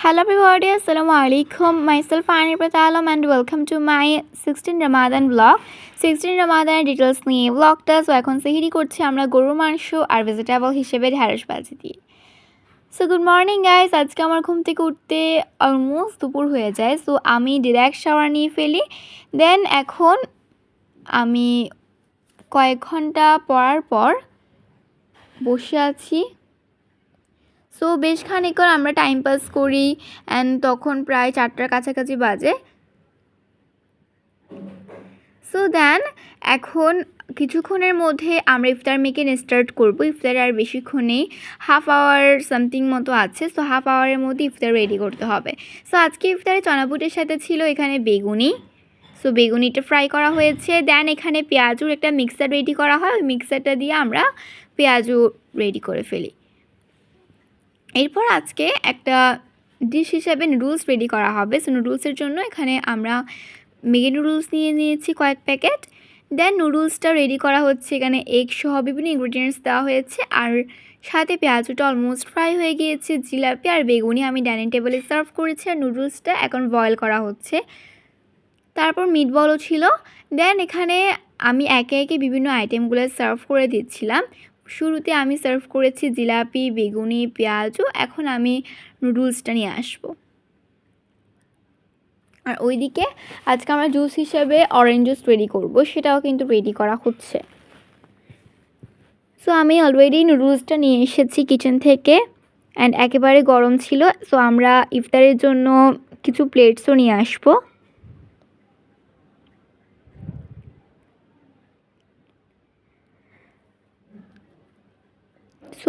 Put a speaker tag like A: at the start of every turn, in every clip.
A: Hello everybody, Assalamu alaikum. Myself Ani Pratalam and welcome to my 16 Ramadan vlog. 16 Ramadan details নিয়ে vlogটা so এখন সেহরি করছি আমরা গরুর মাংস আর ভেজিটেবল হিসেবে ঢ্যাঁড়স ভাজি দিয়ে। সো গুড মর্নিং গাইস, আজকে আমার ঘুম থেকে উঠতে অলমোস্ট দুপুর হয়ে যায়। সো আমি ডিরেক্ট শাওয়ার নিয়ে ফেলি। দেন এখন আমি কয়েক ঘন্টা পড়ার পর বসে আছি। সো বেশ খানিকক্ষণ আমরা টাইম পাস করি অ্যান্ড তখন প্রায় 4টার কাছাকাছি বাজে। সো দেন এখন কিছুক্ষণের মধ্যে আমরা ইফতার মেকিং স্টার্ট করব। ইফতার আর বেশিক্ষণ নেই, হাফ আওয়ার সামথিং মতো আছে। সো হাফ আওয়ারের মধ্যে ইফতার রেডি করতে হবে। সো আজকে ইফতারে চনাবুটের সাথে ছিল এখানে বেগুনি। সো বেগুনিটা ফ্রাই করা হয়েছে। দেন এখানে পেঁয়াজুর একটা মিক্সার রেডি করা হয়, ওই মিক্সারটা দিয়ে আমরা পেঁয়াজু রেডি করে ফেলি। এরপর আজকে একটা ডিশ হিসেবে নুডলস রেডি করা হবে। সো নুডলসের জন্য এখানে আমরা ম্যাগি নুডলস নিয়ে নিয়েছি কয়েক প্যাকেট। দেন নুডলসটা রেডি করা হচ্ছে, এখানে এগ সহ বিভিন্ন ইনগ্রিডিয়েন্টস দেওয়া হয়েছে আর সাথে পেঁয়াজুটা অলমোস্ট ফ্রাই হয়ে গিয়েছে। জিলাপি আর বেগুনি আমি ডাইনিং টেবিলে সার্ভ করেছি আর নুডলসটা এখন বয়েল করা হচ্ছে। তারপর মিট বলও ছিল। দেন এখানে আমি একে একে বিভিন্ন আইটেমগুলো সার্ভ করে দিচ্ছিলাম। শুরুতে আমি সার্ভ করেছি জিলাপি, বেগুনি, পেঁয়াজু। এখন আমি নুডলসটা নিয়ে আসবো। আর ওইদিকে আজকে আমরা জুস হিসেবে অরেঞ্জ জুস রেডি করব, সেটাও কিন্তু রেডি করা হচ্ছে। সো আমি অলরেডি নুডলসটা নিয়ে এসেছি কিচেন থেকে অ্যান্ড একেবারে গরম ছিল। সো আমরা ইফতারের জন্য কিছু প্লেটসও নিয়ে আসবো।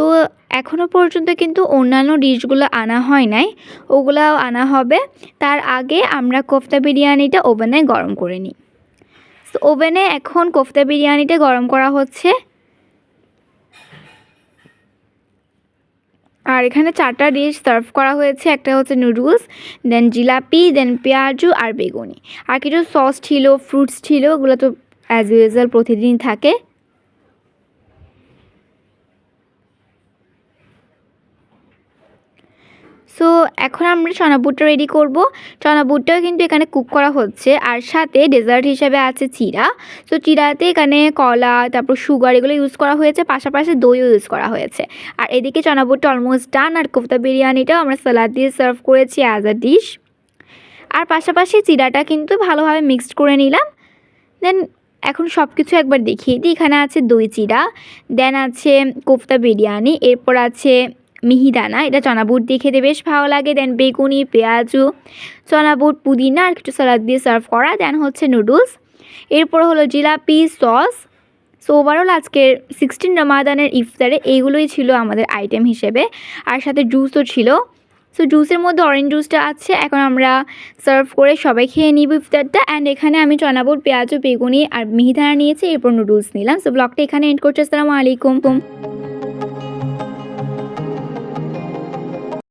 A: সো এখনও পর্যন্ত কিন্তু অন্যান্য ডিশগুলো আনা হয় নাই, ওগুলাও আনা হবে। তার আগে আমরা কোফতা বিরিয়ানিটা ওভেনে গরম করে নিই। সো ওভেনে এখন কোফতা বিরিয়ানিটা গরম করা হচ্ছে। আর এখানে 4টা ডিশ সার্ভ করা হয়েছে। একটা হচ্ছে নুডলস, দেন জিলাপি, দেন পেঁয়াজু আর বেগুনি। আর কিছু সস ছিল, ফ্রুটস ছিল, ওগুলো তো অ্যাজ ইউজুয়াল প্রতিদিন থাকে। সো এখন আমরা চনাবুটটা রেডি করব। চনাবুটটাও কিন্তু এখানে কুক করা হচ্ছে আর সাথে ডেজার্ট হিসেবে আছে চিড়া। সো চিড়াতে এখানে কলা, তারপর সুগার, এগুলো ইউজ করা হয়েছে, পাশাপাশি দইও ইউজ করা হয়েছে। আর এদিকে চনাবুটটা অলমোস্ট ডান আর কোফতা বিরিয়ানিটাও আমরা সালাদ দিয়ে সার্ভ করেছি অ্যাজ আ ডিশ। আর পাশাপাশি চিড়াটা কিন্তু ভালোভাবে মিক্সড করে নিলাম। দেন এখন সব কিছু একবার দেখিয়ে দিই। এখানে আছে দই চিড়া, দেন আছে কোফতা বিরিয়ানি, এরপর আছে মিহিদানা, এটা চনাবুট দিয়ে খেতে বেশ ভালো লাগে। দেন বেগুনি, পেঁয়াজু, চনাবুট, পুদিনা আর কিছু সালাদ দিয়ে সার্ভ করা। দেন হচ্ছে নুডলস, এরপর হলো জিলাপি, সস। সো ওভারঅল আজকের 16 রমাদানের ইফতারে এইগুলোই ছিল আমাদের আইটেম হিসেবে, আর সাথে জুসও ছিল। সো জুসের মধ্যে অরেঞ্জ জুসটা আছে। এখন আমরা সার্ভ করে সবাই খেয়ে নিব ইফতারটা। অ্যান্ড এখানে আমি চনাবুট, পেঁয়াজু, বেগুনি আর মিহিদানা নিয়েছি, এরপর নুডলস নিলাম। সো ব্লগটা এখানে এন্ড করছি। আসসালামু আলাইকুম।